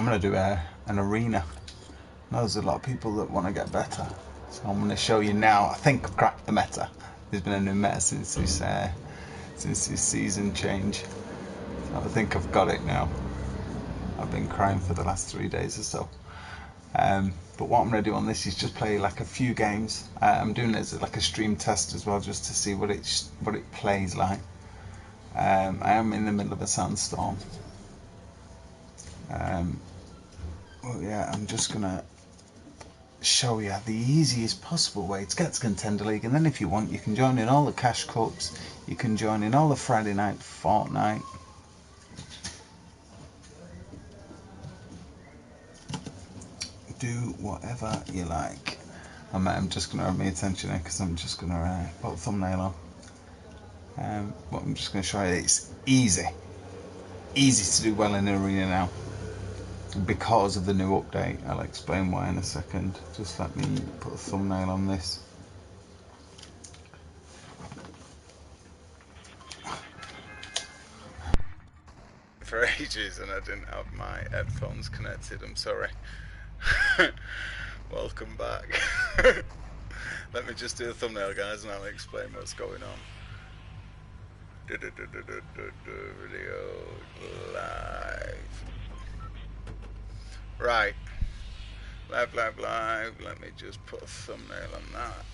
I'm going to do an arena. There's a lot of people that want to get better, so I'm going to show you now. I think I've cracked the meta. There's been a new meta since this season change. So I think I've got it now. I've been crying for the last 3 days or so. But what I'm going to do on this is just play like a few games. I'm doing it as like a stream test as well, just to see what it plays like. I am in the middle of a sandstorm. Well, yeah, I'm just going to show you the easiest possible way to get to Contender League, and then if you want you can join in all the cash cups, you can join in all the Friday night Fortnite. Do whatever you like. I'm just going to have my attention here because I'm just going to put a thumbnail on. But I'm just going to show you it's easy to do well in the arena now because of the new update. I'll explain why in a second. Just let me put a thumbnail on this. For ages and I didn't have my headphones connected, I'm sorry. Welcome back. Let me just do a thumbnail, guys, and I'll explain what's going on. Video live. Right. Live. Let me just put a thumbnail on that.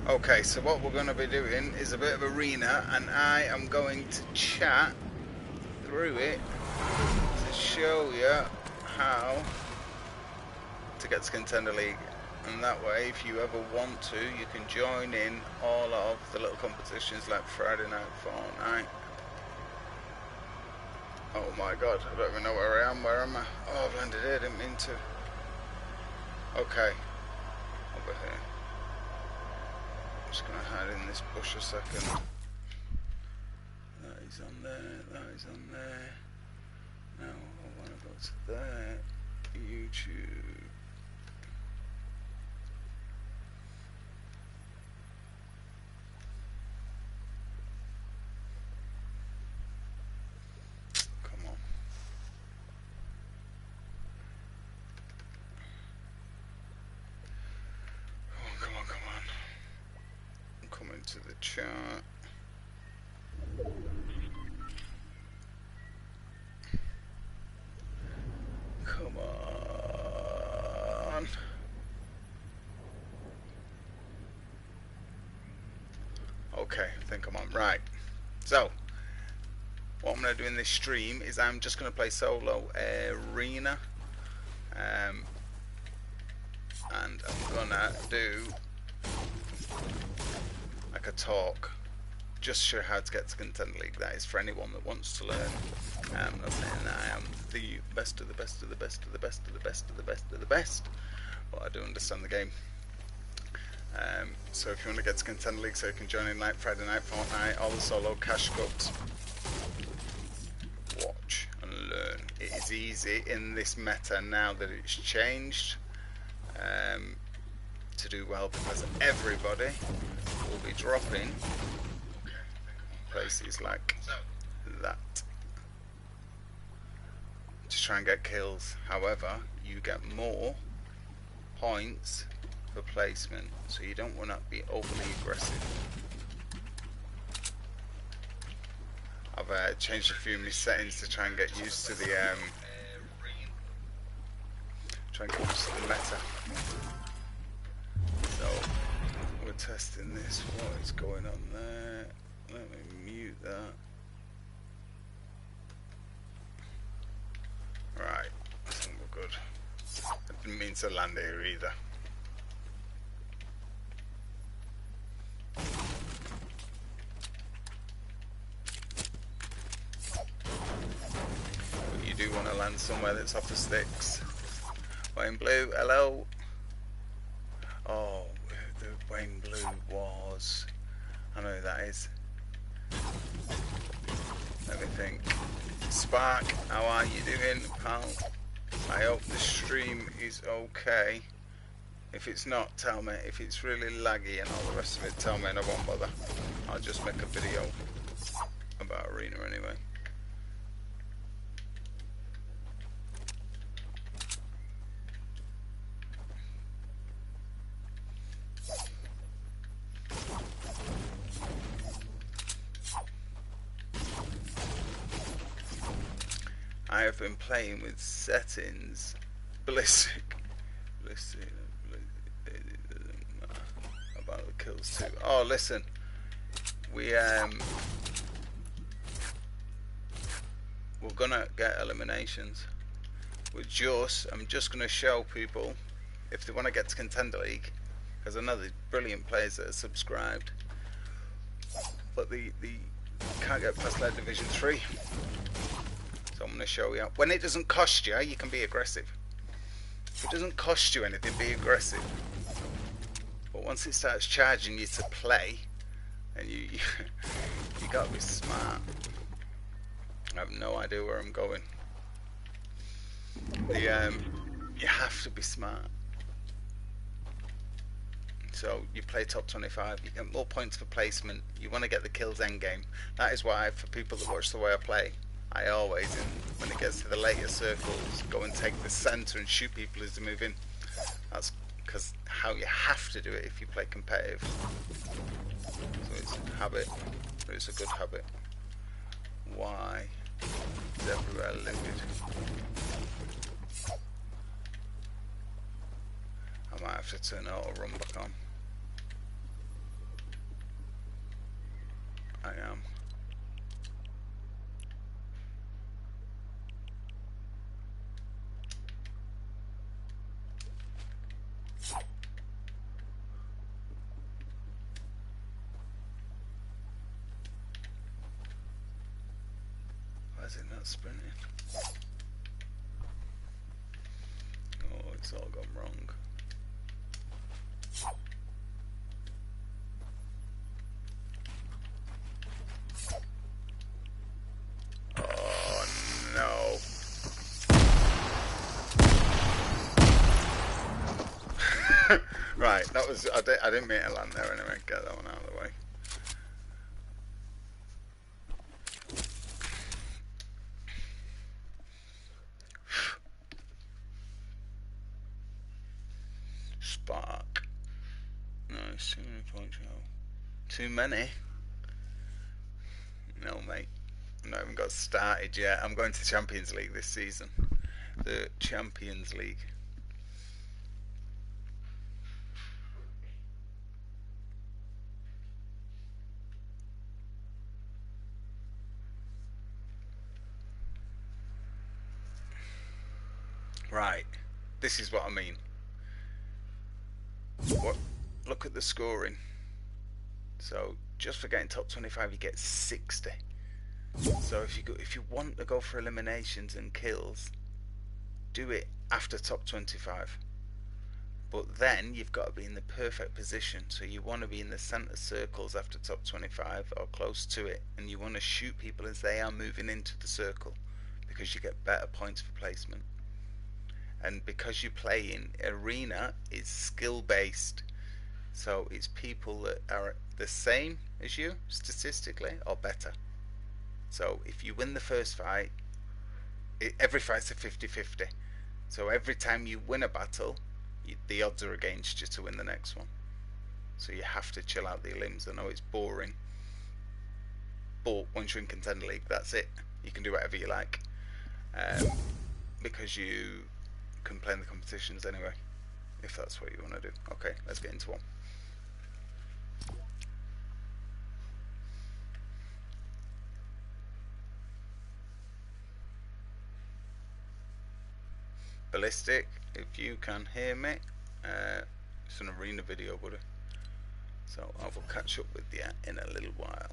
Okay, so what we're going to be doing is a bit of arena, and I am going to chat through it to show you how to get to Contender League. And that way, if you ever want to, you can join in all of the little competitions like Friday night Fortnite. Oh my god, I don't even know where I am. Where am I? Oh, I've landed here, didn't mean to. Okay, over here. I'm just going to hide in this bush a second. That is on there, that is on there. Now I want to go to there. YouTube. Come on. Come on. I'm coming to the chart. Come on. Okay, I think I'm on. Right. So, what I'm going to do in this stream is I'm just going to play solo arena. And I'm going to do like a talk. Just show how to get to Contender League. That is for anyone that wants to learn. I'm not saying that I am the best of the best of the best of the best of the best of the best of the best, but I do understand the game. So if you want to get to Contender League, so you can join in like Friday night Fortnite, all the solo cash cups, watch and learn. It is easy in this meta now that it's changed to do well, because everybody will be dropping places like that to try and get kills. However, you get more points for placement, so you don't want to be overly aggressive. I've changed a few of my settings to try and get used to the meta. So we're testing this. What is going on there? Let me mute that. Right, I think we're good. I didn't mean to land here either. But you do want to land somewhere that's off the sticks. Wayne Blue, hello. Oh, the Wayne Blue was... I know who that is. Let me think. Spark, how are you doing, pal? I hope the stream is okay. If it's not, tell me. If it's really laggy and all the rest of it, tell me and I won't bother. I'll just make a video about Arena anyway. I have been playing with settings. Ballistic. About the kills too. Oh, listen. We're gonna get eliminations. I'm just gonna show people if they want to get to Contender League, because I know there's brilliant players that are subscribed, but the can't get past their Division 3. So I'm going to show you. When it doesn't cost you, you can be aggressive. If it doesn't cost you anything, be aggressive. But once it starts charging you to play, and you got to be smart. I have no idea where I'm going. You have to be smart. So you play top 25, you get more points for placement. You want to get the kills end game. That is why, for people that watch the way I play, I always, when it gets to the later circles, go and take the centre and shoot people as they move in. That's because how you have to do it if you play competitive. So it's a habit, but it's a good habit. Why is everywhere limited? I might have to turn auto run back on. I am. Why is it not sprinting? Oh, it's all gone wrong. Oh no. Right, that was I didn't mean to land there anyway. Get that one out of the way. Spark. No, it's too many points. Too many? No, mate. I've not even got started yet. I'm going to Champions League this season. The Champions League. Right. This is what I mean. What? Look at the scoring. So just for getting top 25, you get 60. So if you want to go for eliminations and kills, do it after top 25. But then you've got to be in the perfect position. So you want to be in the centre circles after top 25 or close to it, and you want to shoot people as they are moving into the circle, because you get better points for placement. And because you play in arena, it's skill based. So it's people that are the same as you statistically or better. So if you win the first fight, every fight's a 50-50. So every time you win a battle, the odds are against you to win the next one. So you have to chill out the limbs. I know it's boring, but once you're in Contender League, that's it. You can do whatever you like, because you can play in the competitions anyway, if that's what you want to do. Okay, let's get into one. Ballistic, if you can hear me, it's an arena video, buddy. So I will catch up with you in a little while.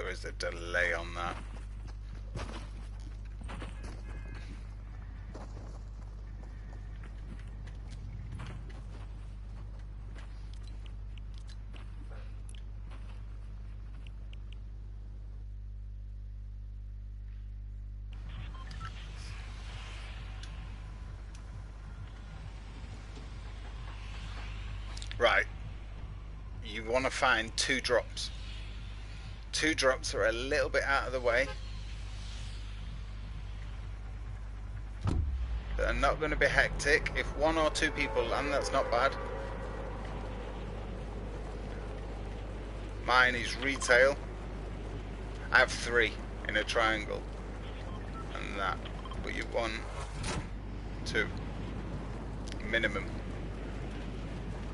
there is a delay on that. Right, you want to find 2 drops. 2 drops are a little bit out of the way. They're not going to be hectic. If 1 or 2 people land, that's not bad. Mine is retail. I have 3 in a triangle. And that. But you want 2. Minimum.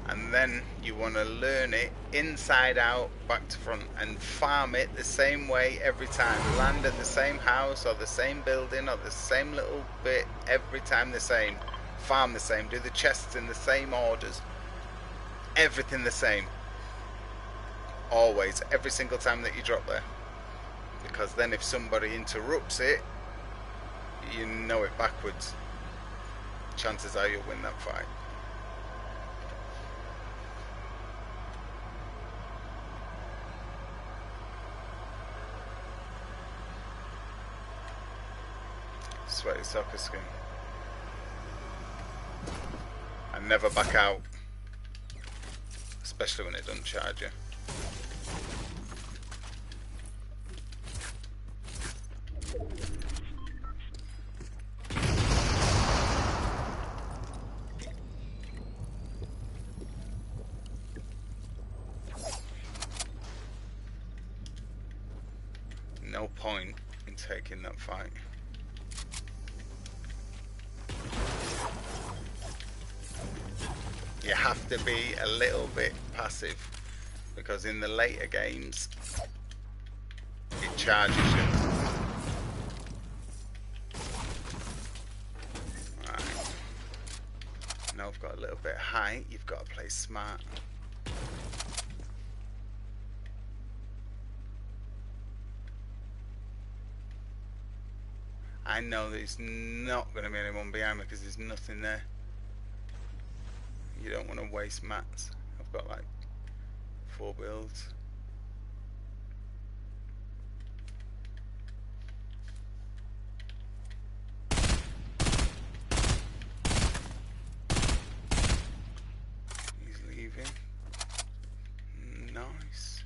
And then you want to learn it inside out, back to front, and farm it the same way every time. Land at the same house or the same building or the same little bit every time the same. Farm the same, do the chests in the same orders. Everything the same. Always, every single time that you drop there. Because then if somebody interrupts it, you know it backwards. Chances are you'll win that fight. Sweaty soccer skin. And never back out, especially when it doesn't charge you. No point in taking that fight. You have to be a little bit passive, because in the later games it charges you. Right. Now I've got a little bit of height, you've got to play smart. I know there's not going to be anyone behind me because there's nothing there. You don't want to waste mats. I've got like 4 builds. He's leaving. Nice.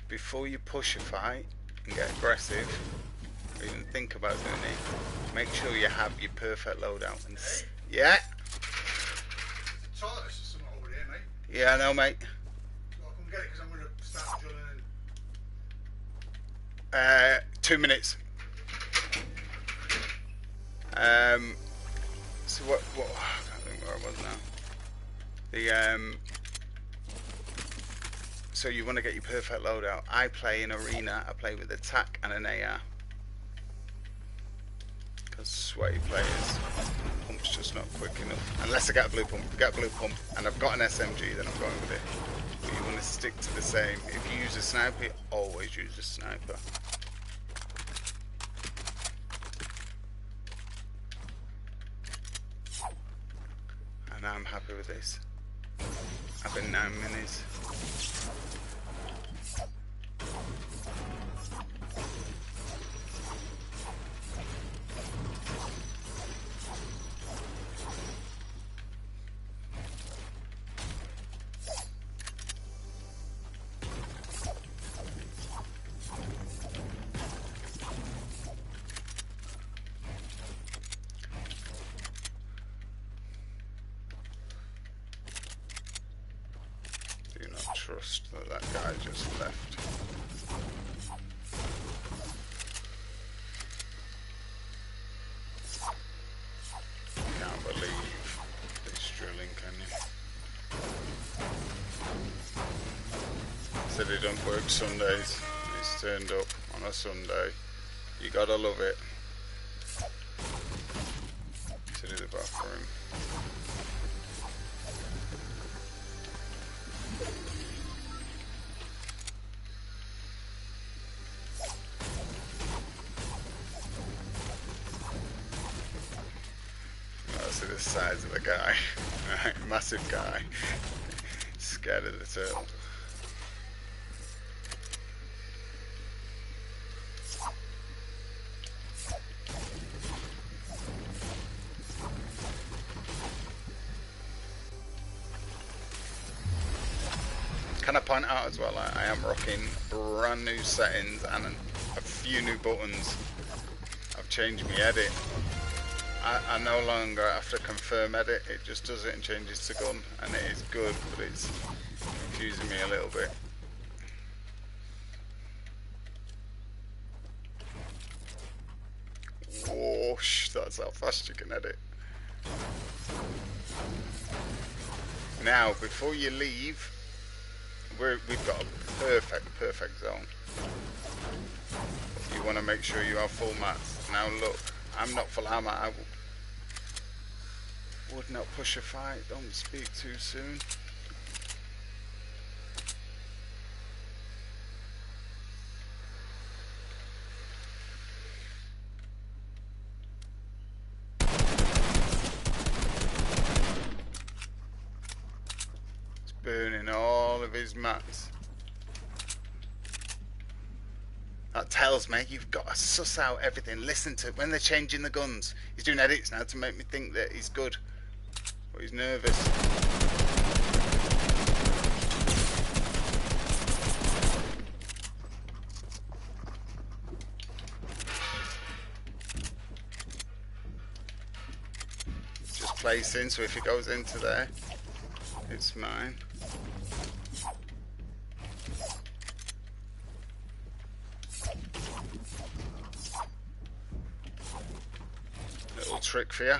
Before you push a fight and get aggressive, or even think about doing it, make sure you have your perfect loadout. And yeah. Toilet's just something over here, mate. Yeah, I know, mate. So I'll come get it because I'm going to start drilling in. 2 minutes. So what? I can't think where I was now. So you want to get your perfect loadout. I play in arena. I play with attack and an AR. Because sweaty players, pump's just not quick enough. Unless I get a blue pump. If I get a blue pump and I've got an SMG, then I'm going with it. But you want to stick to the same. If you use a sniper, always use a sniper. And I'm happy with this. I've been 9 minis. Trust that guy just left. Can't believe this drilling, can you? Said he don't work Sundays. He's turned up on a Sunday. You gotta love it. to do the bathroom. See the size of the guy. Massive guy. Scared of the turtle. Can I point out as well, I am rocking brand new settings and a few new buttons. I've changed my edit. I no longer have to confirm edit, it just does it and changes to gun, and it is good, but it's confusing me a little bit. Whoosh, that's how fast you can edit. Now, before you leave, we've got a perfect zone. You want to make sure you have full mats. Now look, I'm not full armor. I would not push a fight. Don't speak too soon. It's burning all of his mats. That tells me you've got to suss out everything. Listen to when they're changing the guns. He's doing edits now to make me think that he's good, but he's nervous. Just placing, so if he goes into there, it's mine. Little trick for you.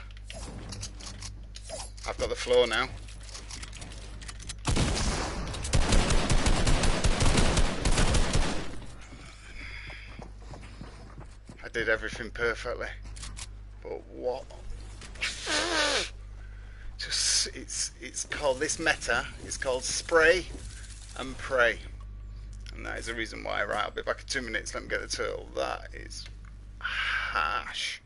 I've got the floor now. I did everything perfectly, but what? Just it's called, this meta is called spray and pray, and that is the reason why. Right, I'll be back in 2 minutes. Let me get the turtle. That is harsh.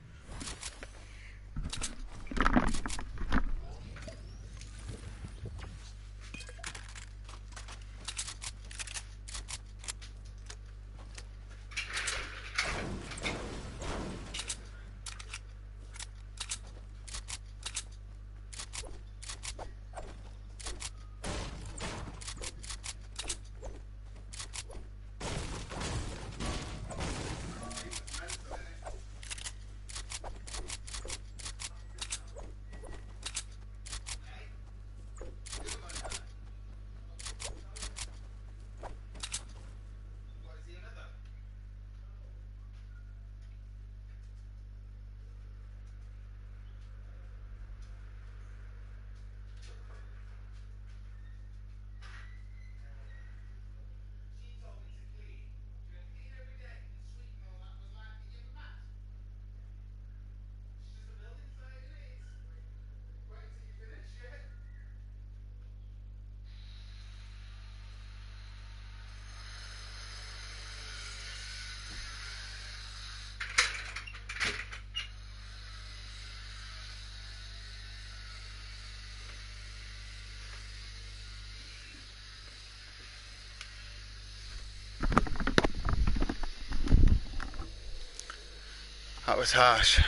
That was harsh.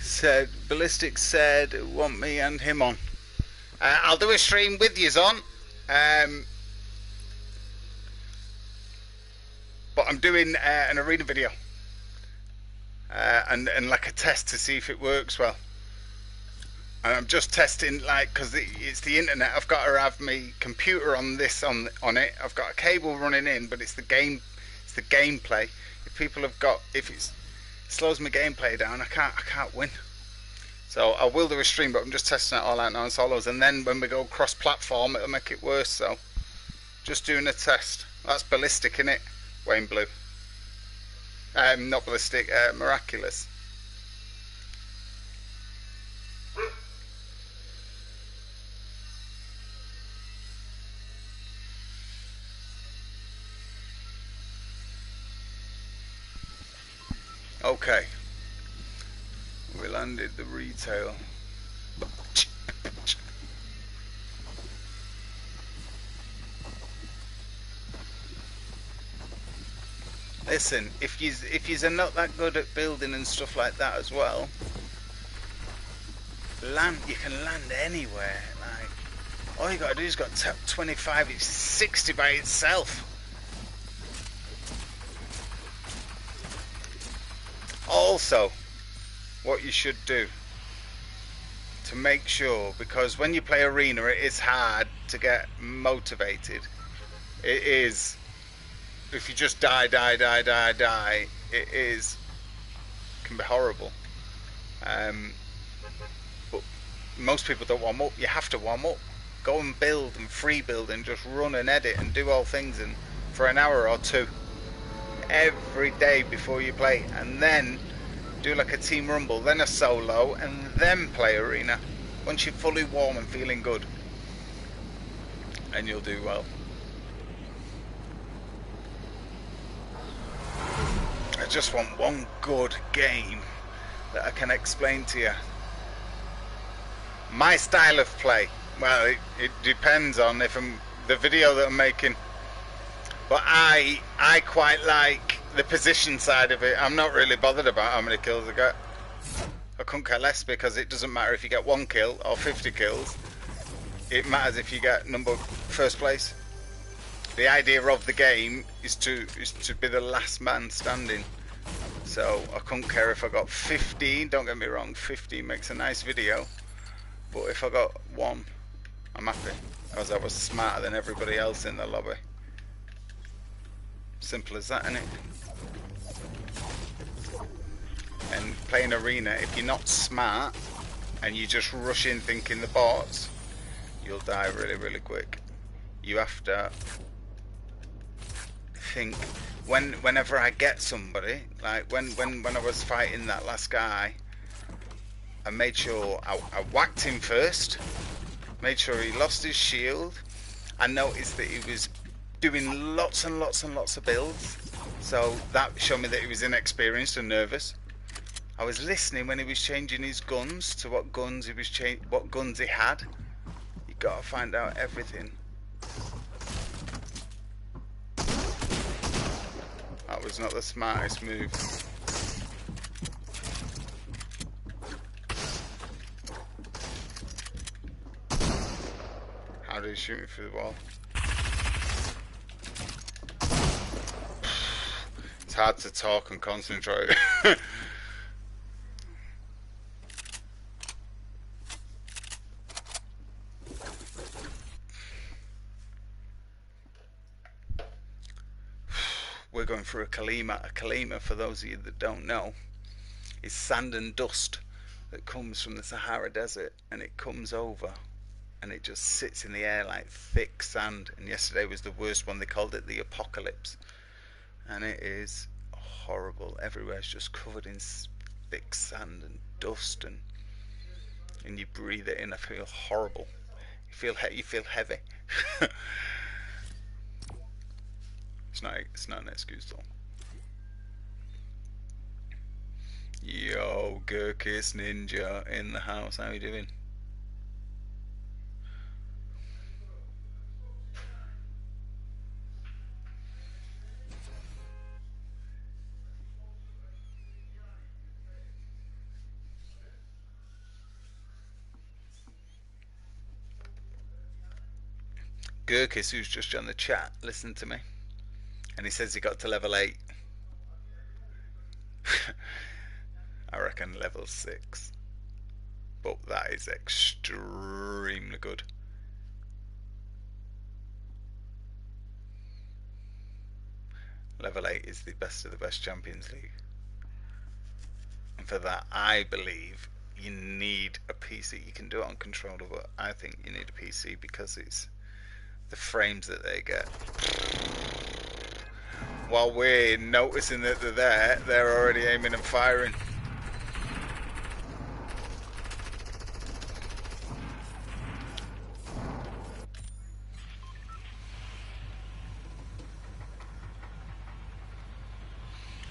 Said Ballistic said want me and him on. I'll do a stream with yous on. But I'm doing an arena video. And like a test to see if it works well. And I'm just testing, like, because it's the internet. I've got to have my computer on this on it. I've got a cable running in, but it's the gameplay. If it slows my gameplay down, I can't win. So I will do a stream, but I'm just testing it all out now in solos, and then when we go cross-platform, it'll make it worse. So just doing a test. That's Ballistic, innit? Wayne Blue. Not Ballistic. Miraculous. Okay. We landed the retail. Listen, if you're not that good at building and stuff like that as well, you can land anywhere. Like, all you gotta do is got 25, it's 60 by itself. Also, what you should do to make sure, because when you play arena it is hard to get motivated. It is. If you just die, it can be horrible. But most people don't warm up. You have to warm up. Go and build and free build and just run and edit and do all things and for an hour or two every day before you play, and then do like a team rumble, then a solo, and then play arena once you're fully warm and feeling good, and you'll do well. I just want one good game that I can explain to you. My style of play, well, it depends on if the video that I'm making, but I quite like the position side of it. I'm not really bothered about how many kills I get. I couldn't care less, because it doesn't matter if you get 1 kill or 50 kills. It matters if you get first place. The idea of the game is to be the last man standing. So I couldn't care if I got 15. Don't get me wrong, 15 makes a nice video. But if I got 1, I'm happy, because I was smarter than everybody else in the lobby. Simple as that, innit? And playing arena, if you're not smart and you just rush in thinking the bots, you'll die really, really quick. You have to think. Whenever I get somebody, like when I was fighting that last guy, I made sure I whacked him first, made sure he lost his shield. I noticed that he was doing lots and lots and lots of builds, so that showed me that he was inexperienced and nervous. I was listening when he was changing his guns to what guns he had. You gotta find out everything. That was not the smartest move. How did he shoot me through the wall? It's hard to talk and concentrate. We're going through a kalima. A kalima, for those of you that don't know, is sand and dust that comes from the Sahara Desert, and it comes over and it just sits in the air like thick sand. And yesterday was the worst one. They called it the apocalypse, and it is horrible. Everywhere's just covered in thick sand and dust, and you breathe it in. I feel horrible. You feel heavy. It's not an excuse though. Yo, Gurkis Ninja in the house. How you doing? Gurkis, who's just joined the chat, listen to me. And he says he got to level 8. I reckon level 6. But that is extremely good. Level 8 is the best of the best Champions League. And for that, I believe you need a PC. You can do it on controller, but I think you need a PC because it's the frames that they get. While we're noticing that they're there, they're already aiming and firing.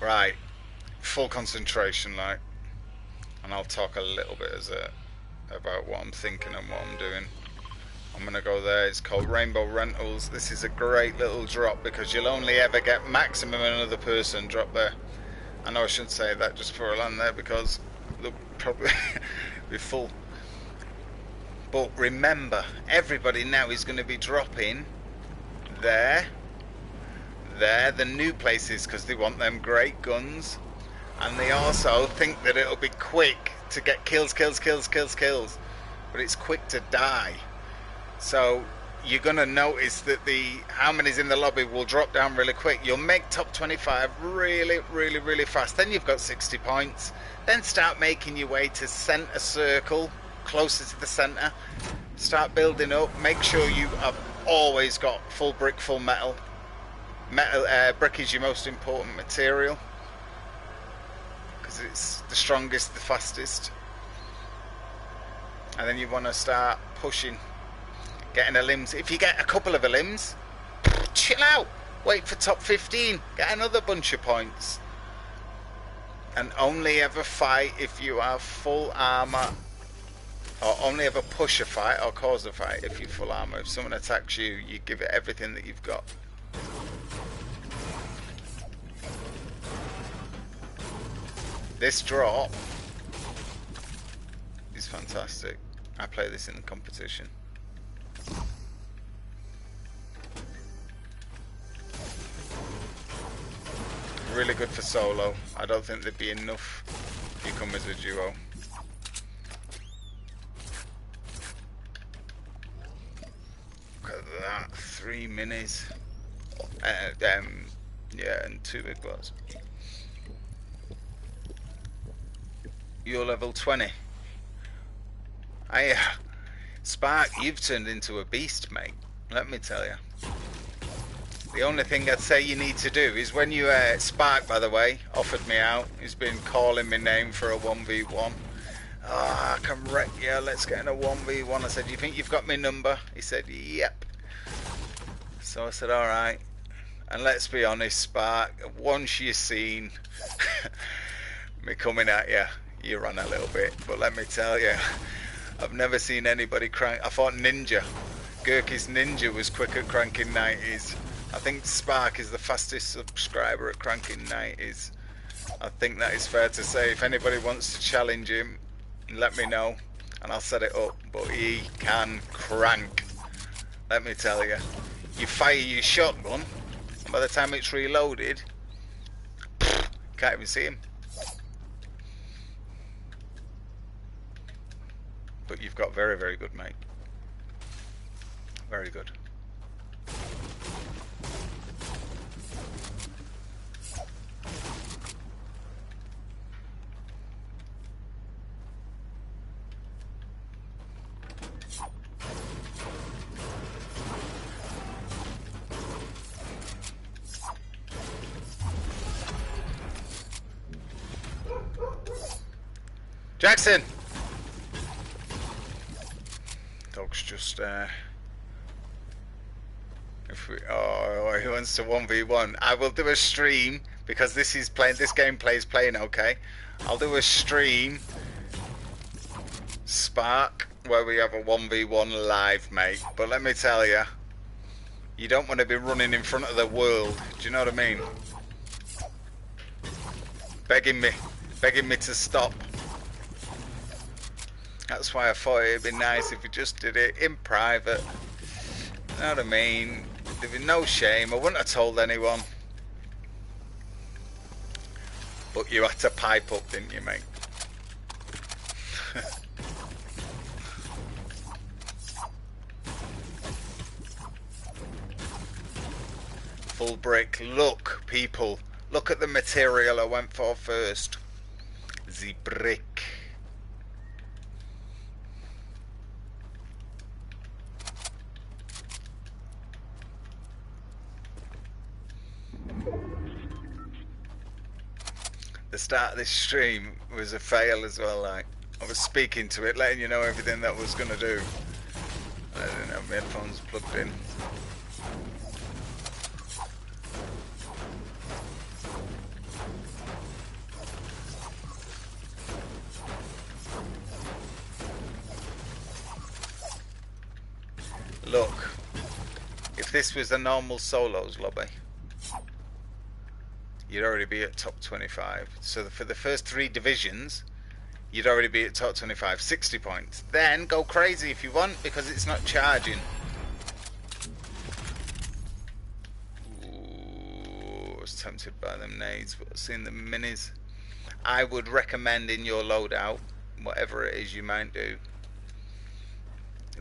Right, full concentration, like, and I'll talk a little bit about what I'm thinking and what I'm doing. I'm gonna go there. It's called Rainbow Rentals. This is a great little drop because you'll only ever get maximum another person drop there. I know I shouldn't say that just before I land there because they'll probably be full. But remember, everybody now is going to be dropping there, the new places, because they want them great guns, and they also think that it'll be quick to get kills, but it's quick to die. So you're going to notice that how many's in the lobby will drop down really quick. You'll make top 25 really fast. Then you've got 60 points. Then start making your way to center circle, closer to the center. Start building up. Make sure you have always got full brick, full metal. Brick is your most important material because it's the strongest, the fastest. And then you want to start pushing, getting a limbs. If you get a couple of limbs, chill out. Wait for top 15. Get another bunch of points. And only ever fight if you have full armor, or only ever push a fight or cause a fight if you're full armor. If someone attacks you, you give it everything that you've got. This drop is fantastic. I play this in the competition. Really good for solo. I don't think there'd be enough if you come as a duo. Look at that, 3 minis. Yeah, and 2 big bots. You're level 20. Spark, you've turned into a beast, mate. Let me tell you. The only thing I'd say you need to do is when you Spark, by the way, offered me out. He's been calling my name for a 1v1. Oh, I can wreck you. Let's get in a 1v1. I said, do you think you've got my number? He said, yep. So I said, all right. And let's be honest, Spark, once you've seen me coming at you, you run a little bit. But let me tell you, I've never seen anybody crank. I thought Ninja, Gurkis Ninja was quick at cranking 90s. I think Spark is the fastest subscriber at cranking 90s. I think that is fair to say. If anybody wants to challenge him, let me know and I'll set it up. But he can crank. Let me tell you. You fire your shotgun and by the time it's reloaded, can't even see him. But you've got very, very good, mate. Very good. Jackson! Dog's just if we he wants to 1v1. I will do a stream because this gameplay is playing okay. I'll do a stream Spark where we have a 1v1 live, mate. But let me tell you, you don't want to be running in front of the world. Do you know what I mean? Begging me to stop. That's why I thought it'd be nice if we just did it in private. You know what I mean? There'd be no shame. I wouldn't have told anyone. But you had to pipe up, didn't you, mate? Full brick. Look, people. Look at the material I went for first. The brick. The start of this stream was a fail as well. Like, I was speaking to it, letting you know everything that I was going to do. I didn't have my headphones plugged in. Look, if this was a normal solos lobby, you'd already be at top 25. So for the first 3 divisions, you'd already be at top 25, 60 points. Then go crazy if you want, because it's not charging. Ooh, I was tempted by them nades, but I've seen the minis. I would recommend in your loadout, whatever it is you might do,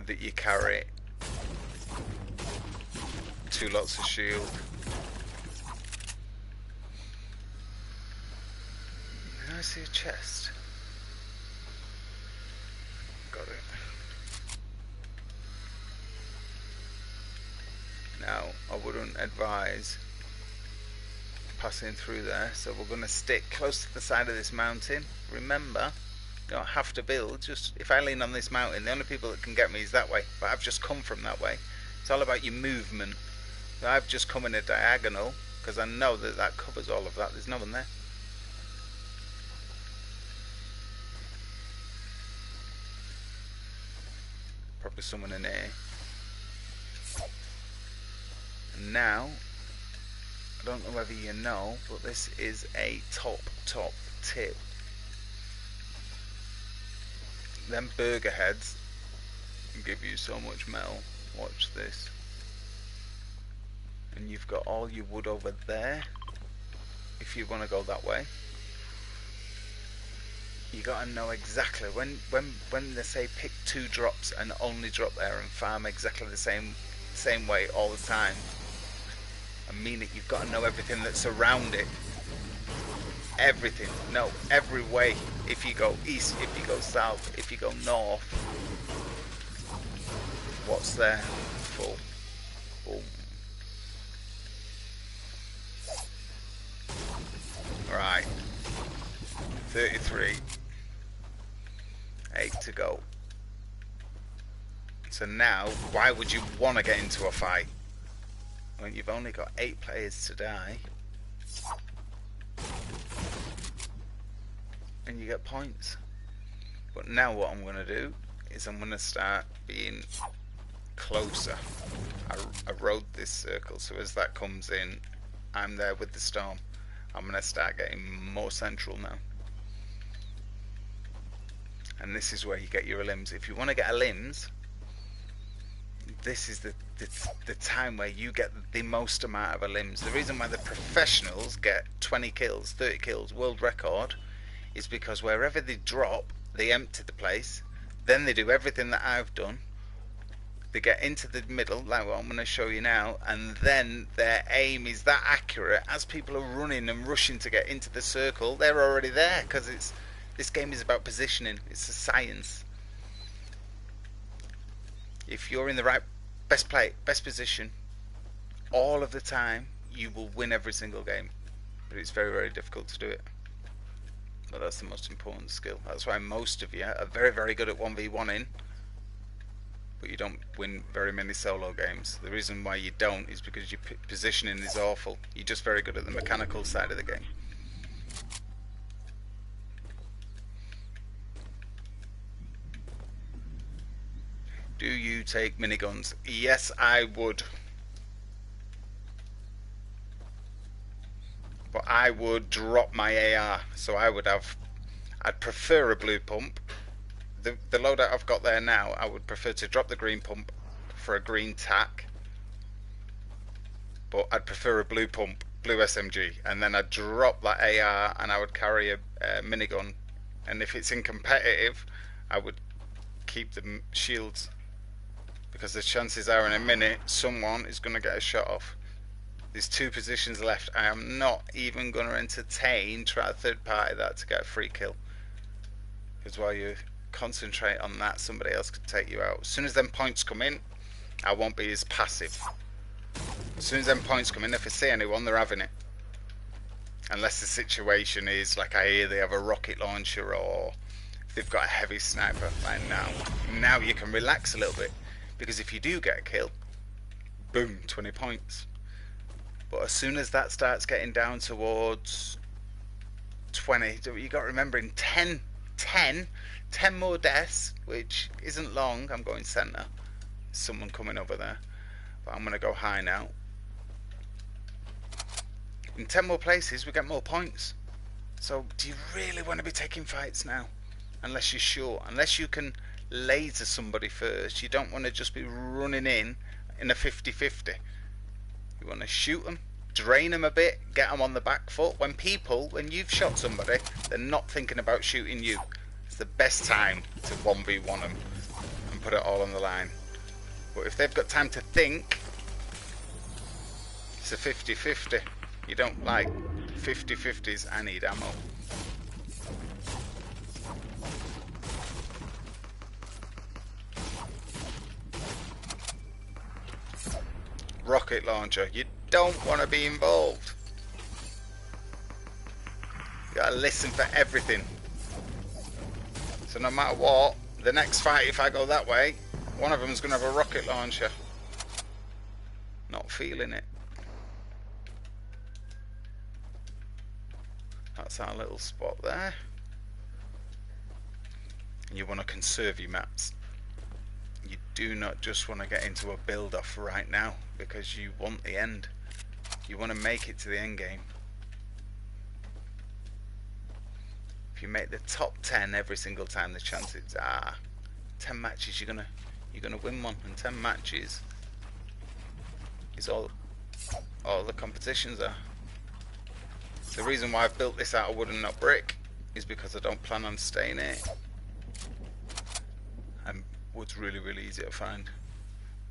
that you carry 2 lots of shield. Can I see a chest? Got it. Now, I wouldn't advise passing through there, so we're going to stick close to the side of this mountain. Remember, you don't have to build, just if I lean on this mountain, the only people that can get me is that way, but I've just come from that way. It's all about your movement. So I've just come in a diagonal, because I know that that covers all of that. There's no one there. Probably someone in here. And now, I don't know whether you know, but this is a top tip. Them burger heads give you so much metal. Watch this. And you've got all your wood over there. If you want to go that way, you gotta know exactly when they say pick 2 drops and only drop there and farm exactly the same way all the time. I mean it. You've got to know everything that's around it. Everything. No, every way. If you go east, if you go south, if you go north, what's there? Full. Boom. Right. 33. 8 to go. So now, why would you want to get into a fight when you've only got 8 players to die and you get points? But now what I'm going to do is I'm going to start being closer. I rode this circle, so as that comes in, I'm there with the storm. I'm going to start getting more central now. And this is where you get your limbs. If you want to get a limbs, this is the time where you get the most amount of a limbs. The reason why the professionals get 20 kills, 30 kills, world record, is because wherever they drop, they empty the place. Then they do everything that I've done. They get into the middle, like what I'm going to show you now, and then their aim is that accurate. As people are running and rushing to get into the circle, they're already there, because this game is about positioning. It's a science. If you're in the right best position all of the time, you will win every single game. But it's very, very difficult to do it. But that's the most important skill. That's why most of you are very, very good at 1v1ing, but you don't win very many solo games. The reason why you don't is because your positioning is awful. You're just very good at the mechanical side of the game. Do you take miniguns? Yes, I would. But I would drop my AR. So I'd prefer a blue pump. The loadout I've got there now, I would prefer to drop the green pump for a green tack. But I'd prefer a blue pump, blue SMG. And then I'd drop that AR and I would carry a minigun. And if it's in competitive, I would keep the shields. Because the chances are in a minute someone is going to get a shot off. There's 2 positions left. I am not even going to entertain try a third party that to get a free kill. Because while you concentrate on that, somebody else could take you out. As soon as them points come in, I won't be as passive. As soon as them points come in, if I see anyone, they're having it. Unless the situation is like I hear they have a rocket launcher or they've got a heavy sniper. Like now you can relax a little bit. Because if you do get a kill, boom, 20 points. But as soon as that starts getting down towards 20, you got to remember in 10 more deaths, which isn't long, I'm going centre. someone coming over there. But I'm going to go high now. In 10 more places, we get more points. So, do you really want to be taking fights now? Unless you're sure. Unless you can laser somebody first. You don't want to just be running in a 50-50. You want to shoot them, drain them a bit, get them on the back foot. When you've shot somebody, they're not thinking about shooting you. It's the best time to 1v1 them and put it all on the line. But if they've got time to think, it's a 50-50. You don't like 50-50s. I need ammo. Rocket launcher. You don't want to be involved. You gotta listen for everything. So no matter what, the next fight, if I go that way, one of them's gonna have a rocket launcher. Not feeling it. That's our little spot there. And you want to conserve your mats. You do not just want to get into a build-off right now, because you want the end. You want to make it to the end game. If you make the top 10 every single time, the chances are 10 matches you're gonna win one, and 10 matches is all the competitions are. The reason why I've built this out of wood and not brick is because I don't plan on staying here. And wood's really, really easy to find.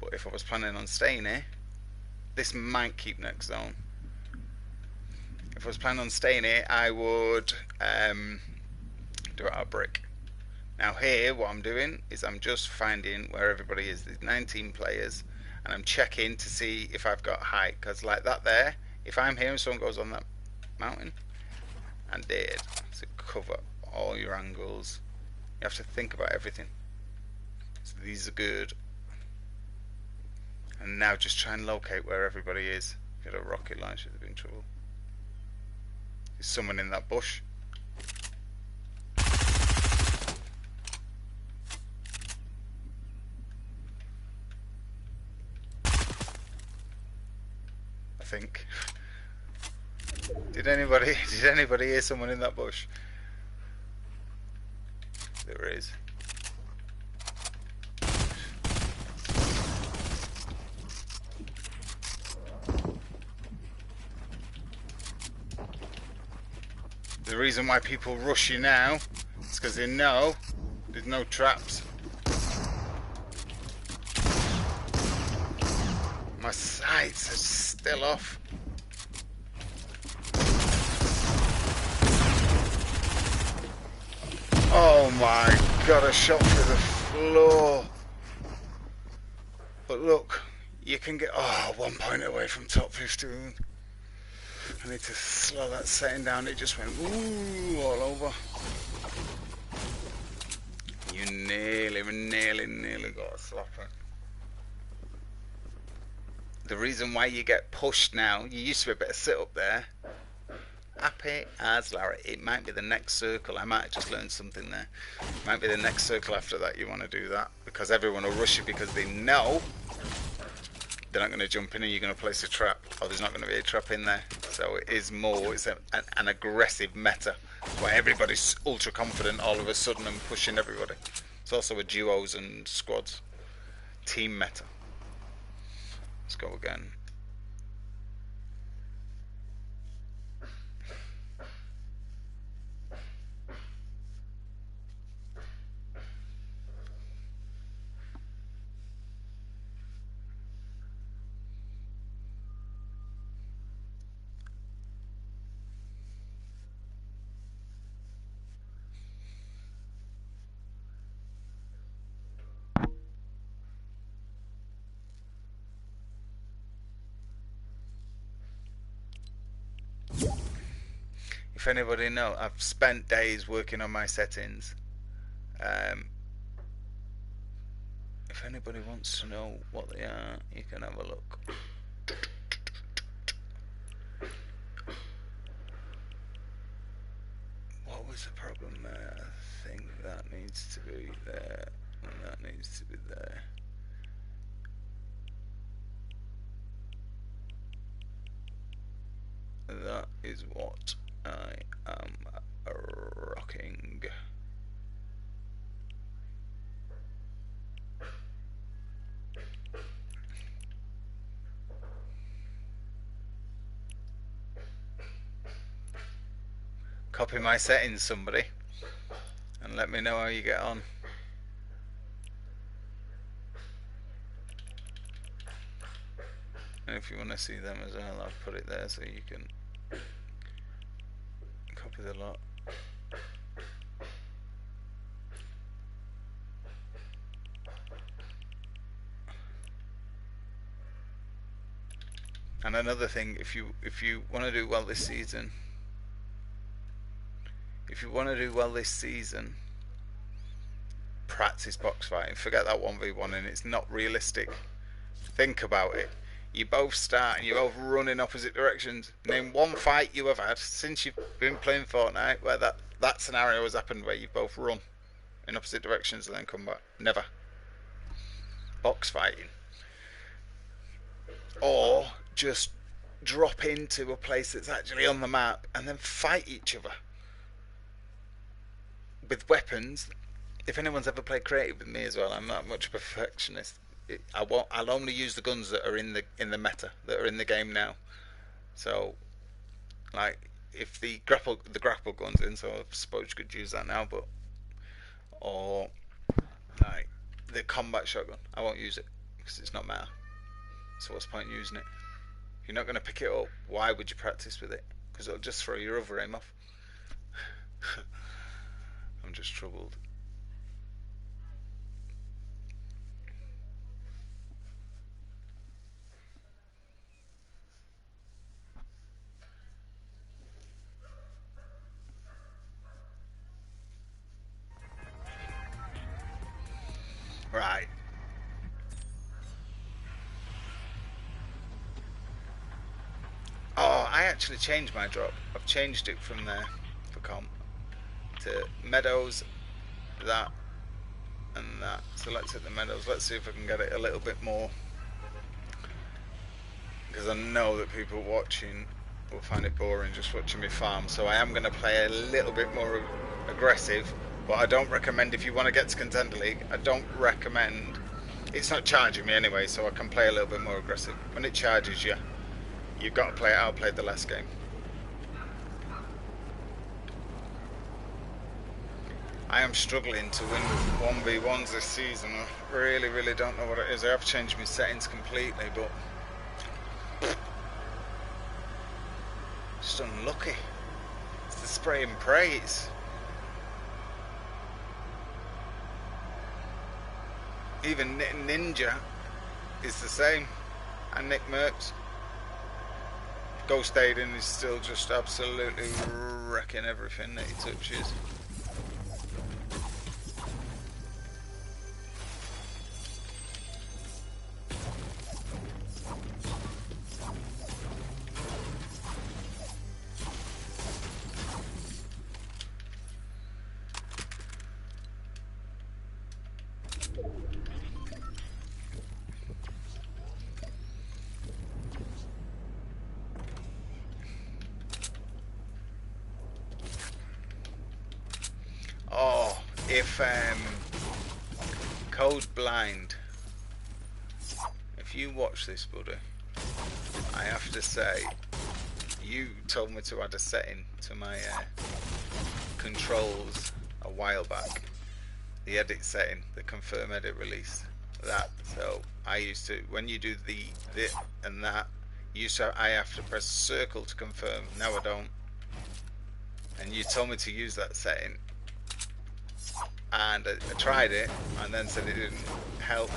But if I was planning on staying here, this might keep next zone. If I was planning on staying here, I would do it out of brick. Now here, what I'm doing is I'm just finding where everybody is. There's 19 players, and I'm checking to see if I've got height. Because like that there, if I'm here and someone goes on that mountain and did to cover all your angles, you have to think about everything. So these are good. And now just try and locate where everybody is. Get a rocket launcher, they'll be in trouble. There's someone in that bush. I think. Did anybody hear someone in that bush? There is. The reason why people rush you now is because they know there's no traps. My sights are still off. Oh my god, I shot through the floor. But look, you can get 1 point away from top 15. I need to slow that setting down. It just went ooh all over. You nearly got a slapper. The reason why you get pushed now, you used to be able to sit up there. Happy as Larry. It might be the next circle. I might have just learned something there. It might be the next circle after that you want to do that, because everyone will rush you because they know they're not going to jump in and you're going to place a trap, or there's not going to be a trap in there. So it is more, it's an aggressive meta where everybody's ultra confident all of a sudden and pushing everybody. It's also a duos and squads team meta. Let's go again. If anybody knows, I've spent days working on my settings. If anybody wants to know what they are, you can have a look. What was the problem there? I think that needs to be there, and that needs to be there. that is what I am rocking. Copy my settings, somebody, and let me know how you get on. And if you want to see them as well, I've put it there so you can copy the lot. And another thing, if you want to do well this season, practice box fighting. Forget that 1v1 and it's not realistic. Think about it. You both start and you're both running opposite directions. Name one fight you have had since you've been playing Fortnite where that scenario has happened, where you both run in opposite directions and then come back. Never. Box fighting. Or just drop into a place that's actually on the map and then fight each other with weapons. If anyone's ever played creative with me as well, I'm not much of a perfectionist. I'll only use the guns that are in the meta, that are in the game now. So, like, if the grapple gun's in, so I suppose you could use that now, but or like the combat shotgun, I won't use it because it's not meta. So what's the point in using it? If you're not going to pick it up, why would you practice with it? Because it'll just throw your other aim off. I'm just troubled. Right. Oh, I actually changed my drop. I've changed it from there for comp to meadows, that and that. So let's hit the meadows. Let's see if I can get it a little bit more, because I know that people watching will find it boring just watching me farm. So I am going to play a little bit more aggressive, but I don't recommend, if you want to get to Contender League, I don't recommend. It's not charging me anyway, so I can play a little bit more aggressive. When it charges you, you've got to play it. I'll play the last game. I am struggling to win 1v1s this season. I really don't know what it is. I have changed my settings completely, but just unlucky. It's the spray and pray. Even Ninja is the same, and Nick Merckx. Ghost Aiden is still just absolutely wrecking everything that he touches. Oh, if Code Blind, if you watch this, buddy, I have to say, you told me to add a setting to my controls a while back. The edit setting, the confirm edit release. That, so I used to, when you do the and that, I have to press circle to confirm. Now I don't. And you told me to use that setting, and I tried it and then said it didn't help.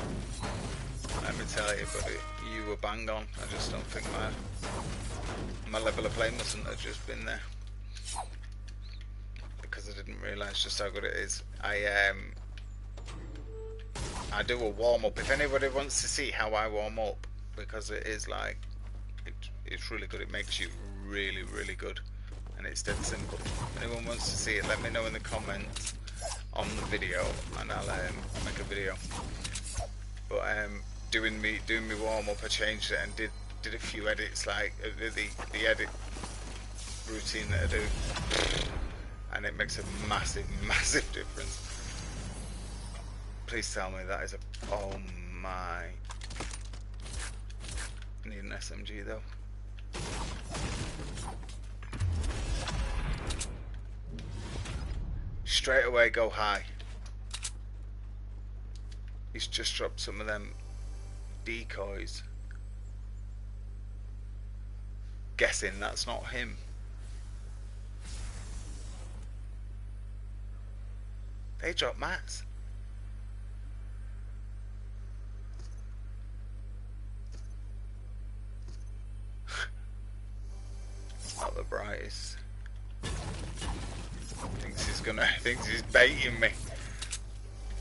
Let me tell you, buddy, you were bang on. I just don't think my level of play mustn't have just been there, because I didn't realise just how good it is. I do a warm up if anybody wants to see how I warm up, because it is like it's really good. It makes you really good, and it's dead simple. If anyone wants to see it, let me know in the comments on the video, and I'll make a video. But doing me warm up, I changed it and did a few edits, like the edit routine that I do, and it makes a massive, massive difference. Please tell me that is a... Oh my... I need an SMG though. Straight away go high. He's just dropped some of them decoys. Guessing that's not him. They drop mats. Not the brightest. Thinks he's baiting me.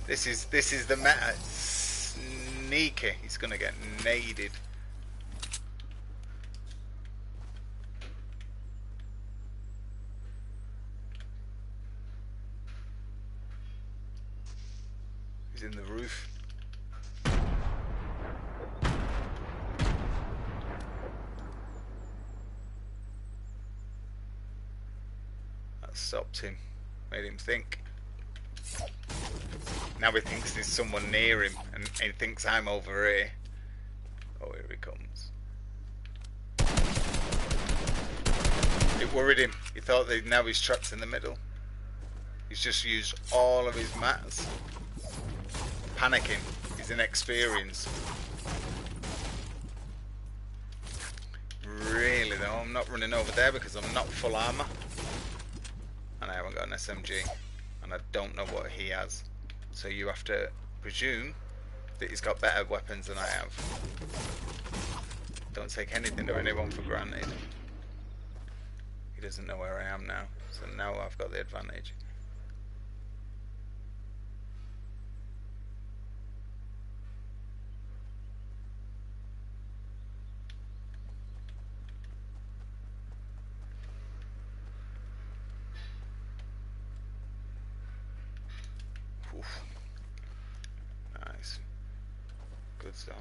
This is the meta. Sneaky. He's gonna get naded. He's in the roof. That stopped him. Made him think. Now he thinks there's someone near him, and he thinks I'm over here. Oh, here he comes. It worried him. He thought that now he's trapped in the middle. He's just used all of his mats. Panicking. He's inexperienced. Really though, I'm not running over there because I'm not full armor. And I haven't got an SMG. And I don't know what he has. So you have to presume that he's got better weapons than I have. Don't take anything or anyone for granted. He doesn't know where I am now. So now I've got the advantage. Oof. Nice. Good zone.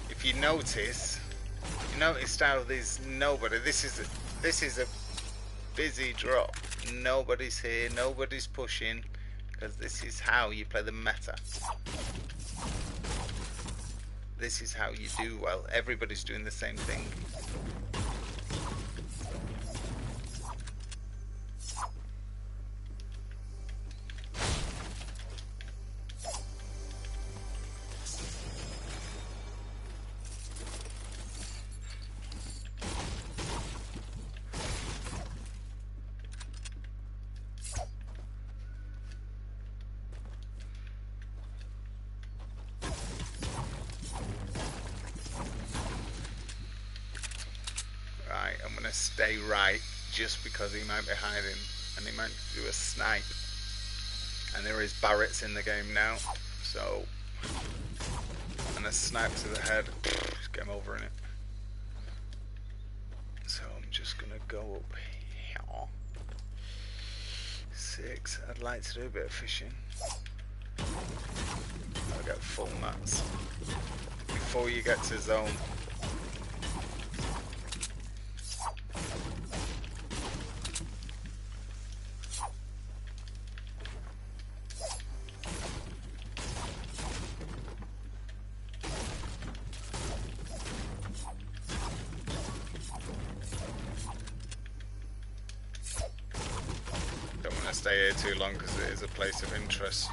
If you notice how there's nobody. This is a busy drop. Nobody's here. Nobody's pushing. Because this is how you play the meta. This is how you do well. Everybody's doing the same thing. I'm gonna stay right just because he might be hiding and he might do a snipe, and there is Barretts in the game now, so, and a snipe to the head, game over in it. So I'm just gonna go up here. 6. I'd like to do a bit of fishing. I'll get full mats before you get to zone. stay here too long because it is a place of interest,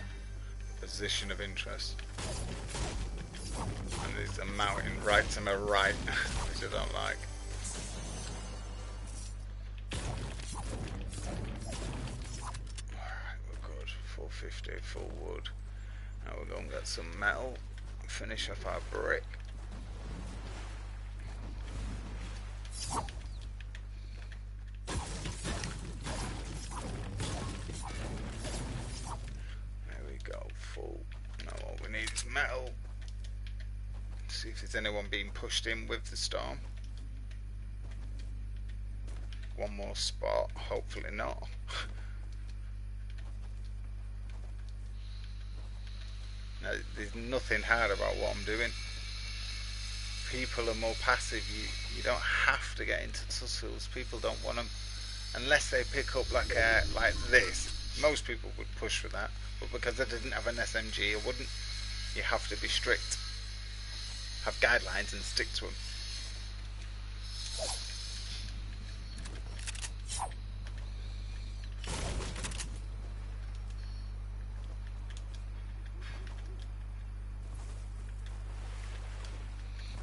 position of interest. And there's a mountain right to my right, which I don't like. Alright, we're good. 450, full wood. Now we're going to get some metal and finish off our brick. There we go, full. Now all we need is metal. See if there's anyone being pushed in with the storm. One more spot, hopefully not. Now, there's nothing hard about what I'm doing. People are more passive. You don't have to get into tussles. People don't want them unless they pick up like this. Most people would push for that, but because I didn't have an SMG, I wouldn't. You have to be strict. Have guidelines and stick to them.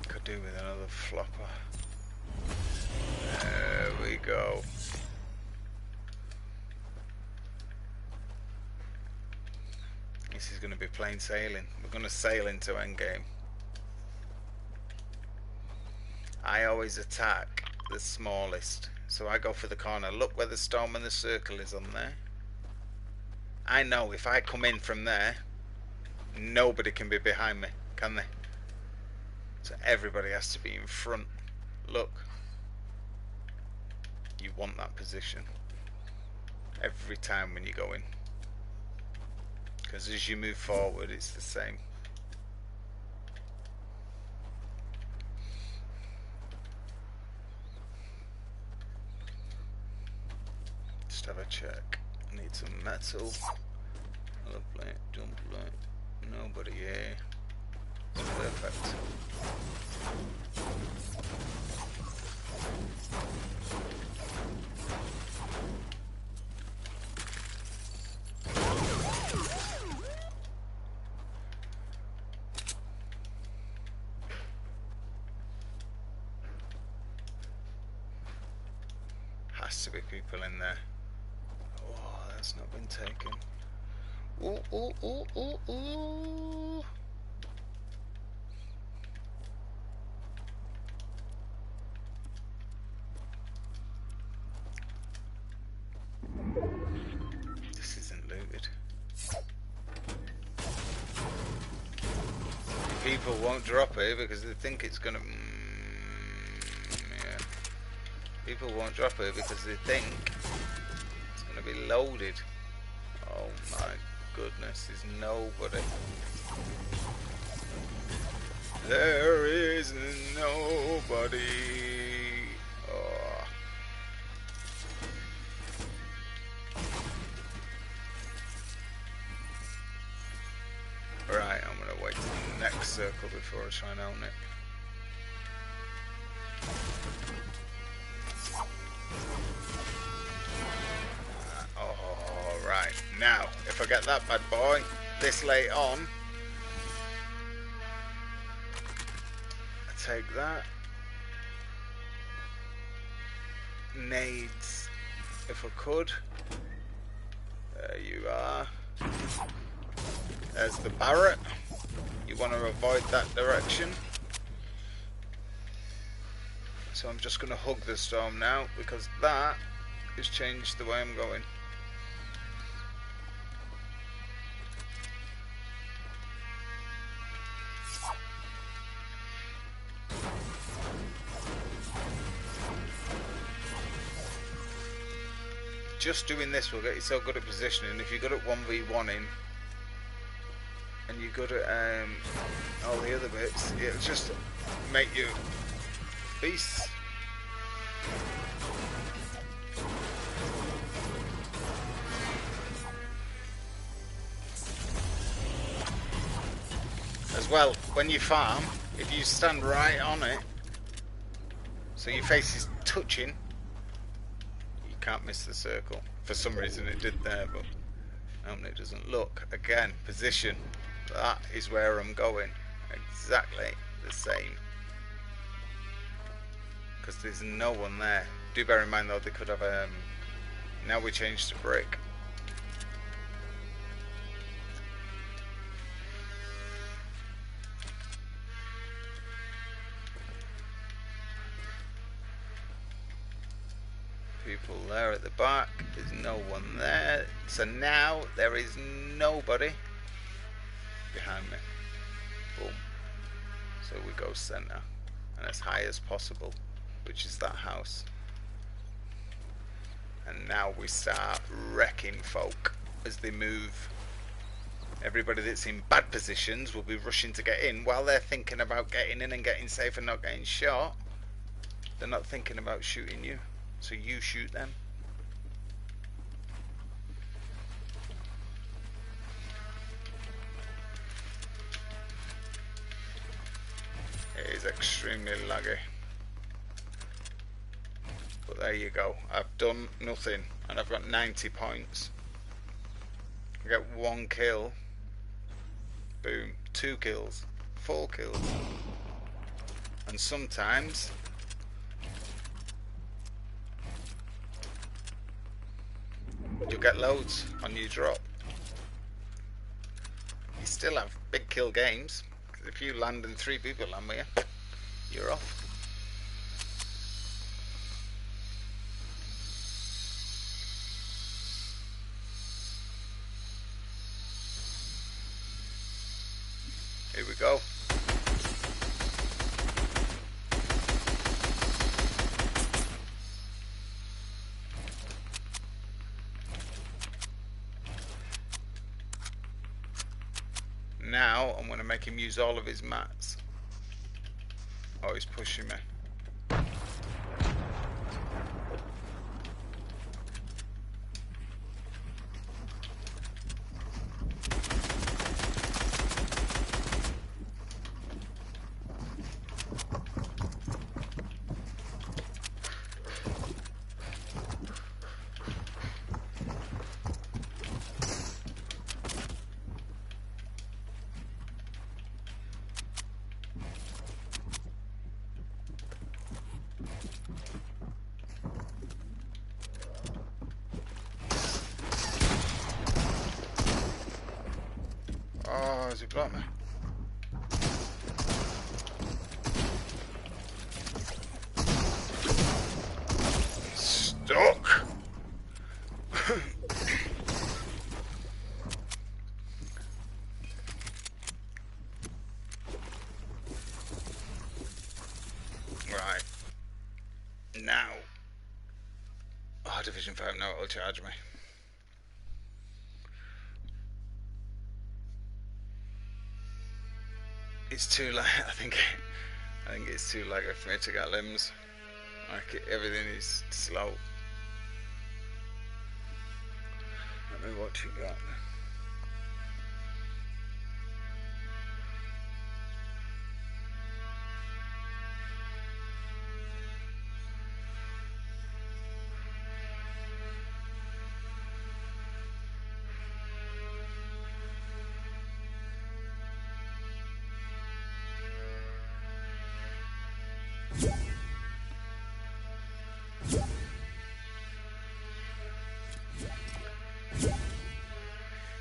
Could do with another flopper. There we go. This is going to be plain sailing. We're going to sail into endgame. I always attack the smallest, so I go for the corner. Look where the storm and the circle is on there. I know if I come in from there, nobody can be behind me, can they? So everybody has to be in front. Look, you want that position every time when you go in, because as you move forward it's the same. Just have a check. Need some metal. Lovely. Jump light. Nobody here. Perfect. Has to be people in there. Oh, that's not been taken. Ooh, ooh, ooh, ooh, ooh. This isn't looted. People won't drop it because they think it's gonna. Yeah. People won't drop it because they think it's gonna be loaded. Oh my goodness, there's nobody. There is nobody. Oh. Right, I'm gonna wait till the next circle before I try and own it. Alright, now, if I get that bad boy this late on, I take that. Nades, if I could. There you are. There's the Barrett. You want to avoid that direction. So I'm just going to hug the storm now because that has changed the way I'm going. Just doing this will get you so good at positioning. If you're good at 1v1ing and you're good at all the other bits, it'll just make you beasts. As well, when you farm, if you stand right on it, so your face is touching, you can't miss the circle. For some reason it did there, but it doesn't. Look, again, position. That is where I'm going. Exactly the same. Because there's no one there. Do bear in mind though, they could have now we changed to brick. People there at the back, there's no one there. So now there is nobody behind me. Boom. So we go center and as high as possible, which is that house. And now we start wrecking folk as they move. Everybody that's in bad positions will be rushing to get in while they're thinking about getting in and getting safe and not getting shot. They're not thinking about shooting you. So you shoot them. It is extremely laggy. But there you go. I've done nothing and I've got 90 points. I get 1 kill. Boom. 2 kills. 4 kills. And sometimes you'll get loads on your drop. You still have big kill games. Because if you land and 3 people land with you, you're off. Here we go. Now I'm going to make him use all of his mats. Oh, he's pushing me. Oh, has he blocked me? Stuck! Right. Now. Oh, Division 5, no, it'll charge me. It's too late. I think it's too late for me to get limbs. Like everything is slow. Let me watch you got.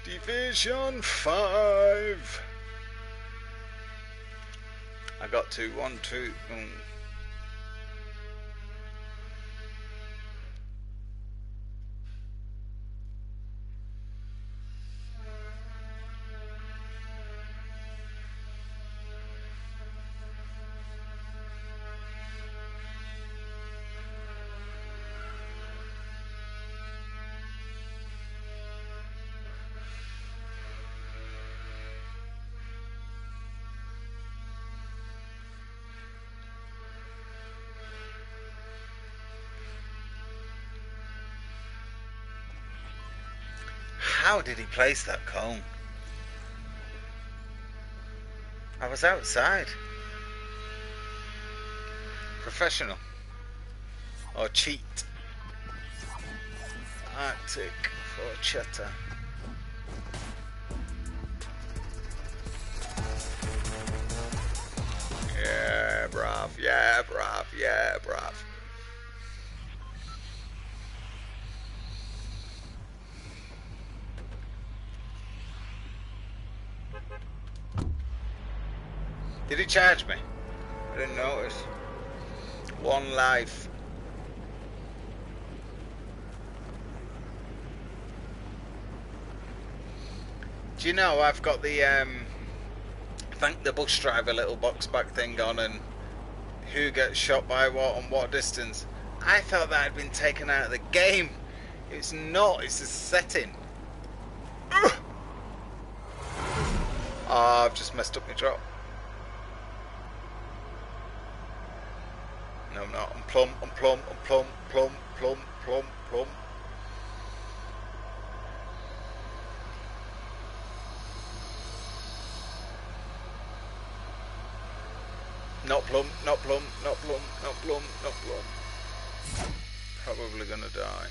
Division 5. I got 2, 1, 2. How did he place that cone? I was outside. Professional. Or cheat. Arctic Forchetta. Yeah, bruv. Yeah, bruv. Yeah, bruv. Did he charge me? I didn't notice. One life. Do you know I've got the thank the bus driver little box back thing on, and who gets shot by what and what distance? I thought that had been taken out of the game. It's not, it's a setting. Oh, I've just messed up my drop. No, I'm not. I'm plumb, I'm plumb, I'm plumb, plumb, plumb, plumb, plumb. Not plumb, not plumb, not plumb, not plumb, not plumb. Probably gonna die.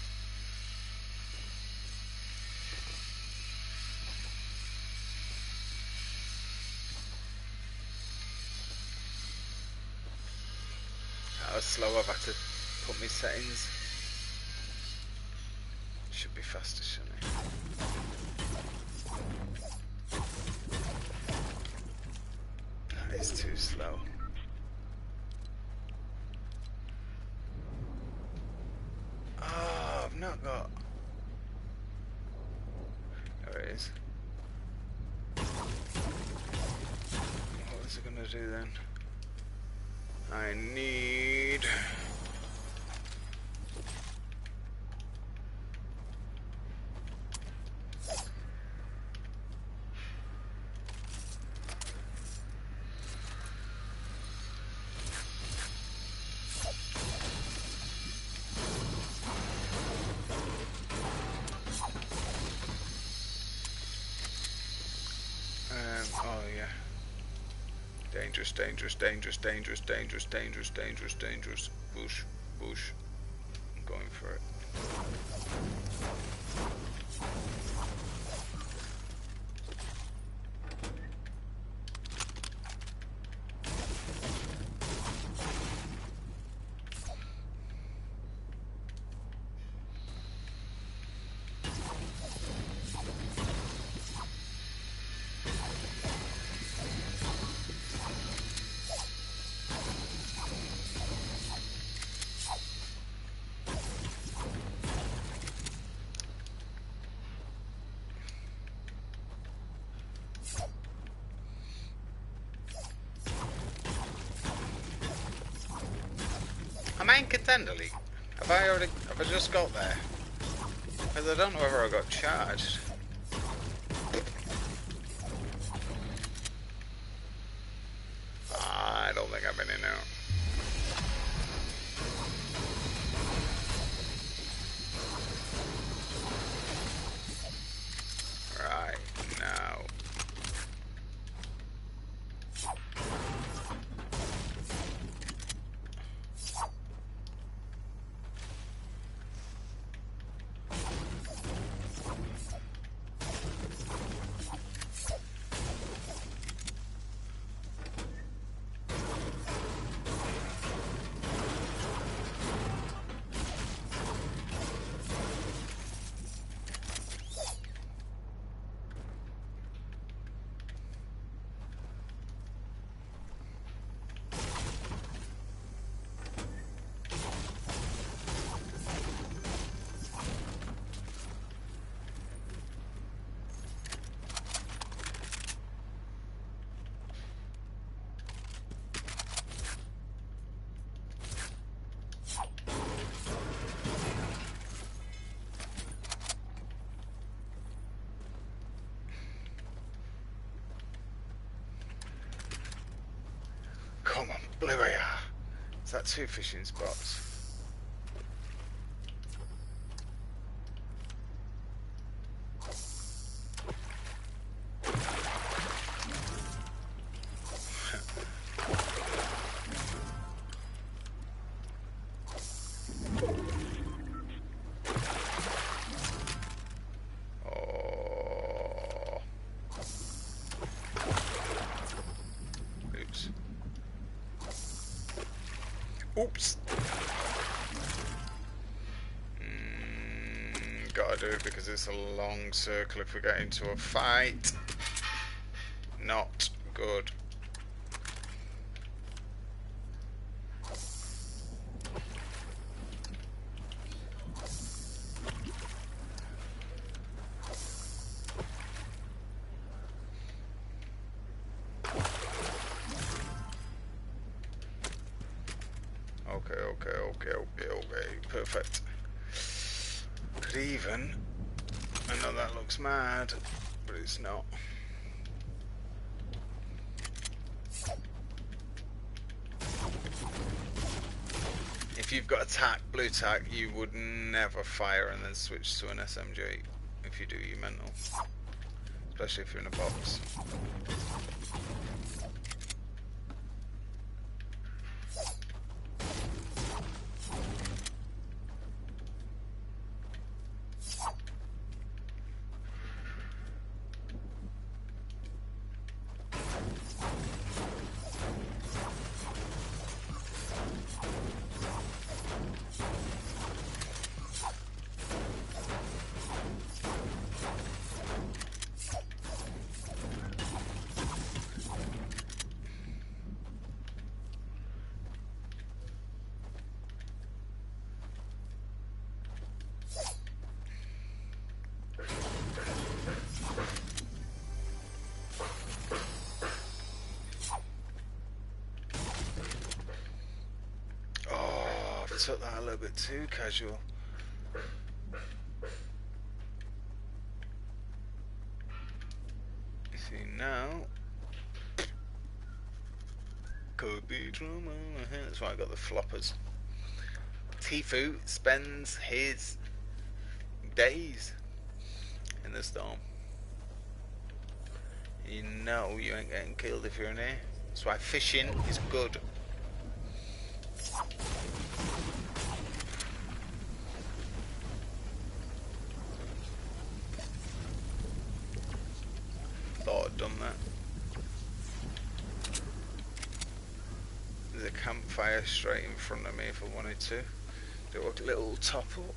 How slow I've had to put my settings. Should be faster, shouldn't it? That is too slow. Oh, I've not got... There it is. What is it gonna do then? I need... oh yeah. Dangerous, dangerous, dangerous, dangerous, dangerous, dangerous, dangerous, dangerous. Bush, bush. I'm going for it. Am I in contender league? Have I just got there? Because I don't know whether I got charged. I don't think I've been in now. Right, now. Come on, blue AR. Is that 2 fishing spots? Oops. Gotta do it because it's a long circle if we get into a fight. Not good. Okay, perfect. Could even, I know that looks mad, but it's not. If you've got a tack, blue tack, you would never fire and then switch to an SMG if you do, you mental. Especially if you're in a box. Took that a little bit too casual. You see now, could be drama. That's why I got the floppers. Tifu spends his days in the storm. You know you ain't getting killed if you're in here. That's why fishing is good. Thought I'd done that. There's a campfire straight in front of me if I wanted to. Do a little top up.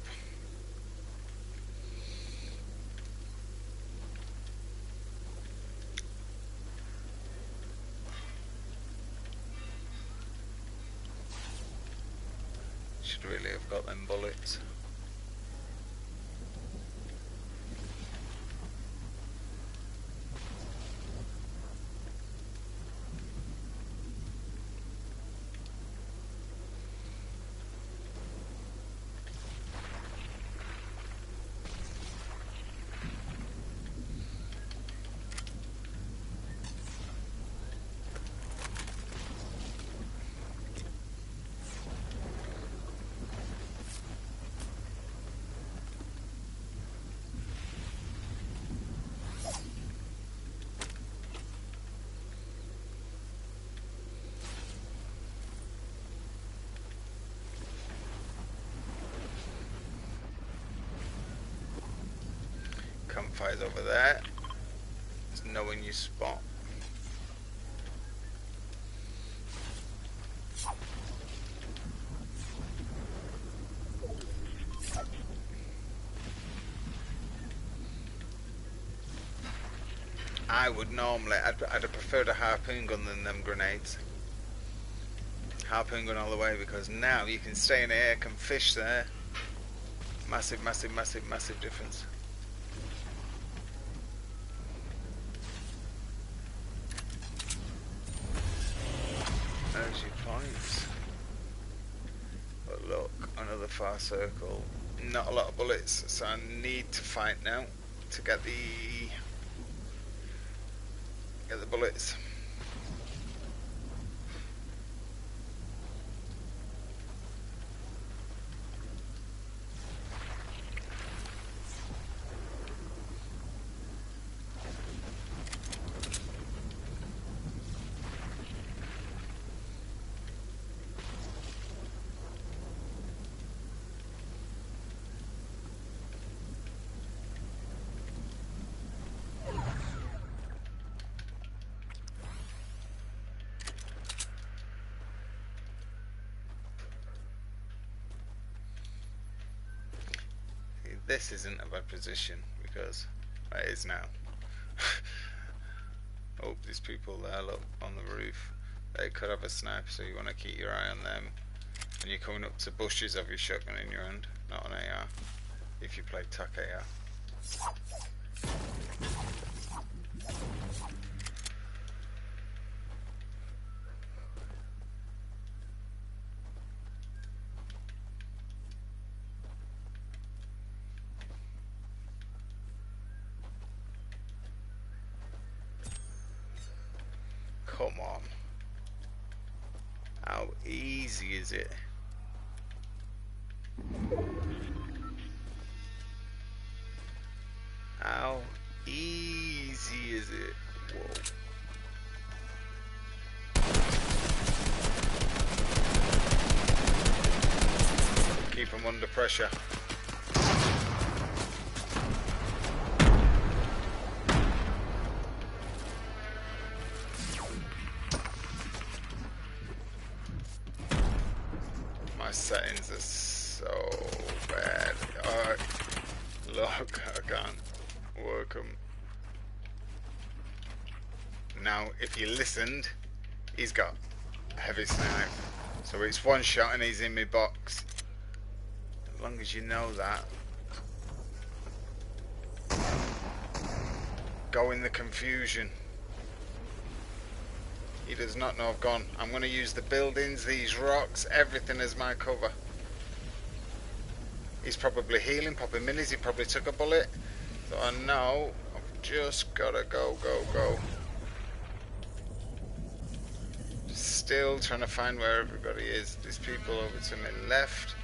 Should really have got them bullets. Campfire's over there. There's no one you spot. I would normally, I'd have preferred a harpoon gun than them grenades. Harpoon gun all the way, because now you can stay in the air, can fish there. Massive, massive, massive, massive difference. There's your points. But look, another far circle. Not a lot of bullets, so I need to fight now to get the bullets. this isn't a bad position because it is now. Oh, there's people there, look, on the roof. They could have a sniper, so you want to keep your eye on them. And you're coming up to bushes, have your shotgun in your hand, not an AR. If you play TAC AR. Come on. How easy is it? How easy is it? Whoa. Keep them under pressure. My settings are so bad. Alright. Look, I can't work them. Now, if you listened, he's got a heavy snipe. So it's one shot and he's in my box. As long as you know that. Go in the confusion. He does not know I've gone. I'm going to use the buildings, these rocks, everything as my cover. He's probably healing, popping minis, he probably took a bullet. So I know I've just got to go. Still trying to find where everybody is. There's people over to my left.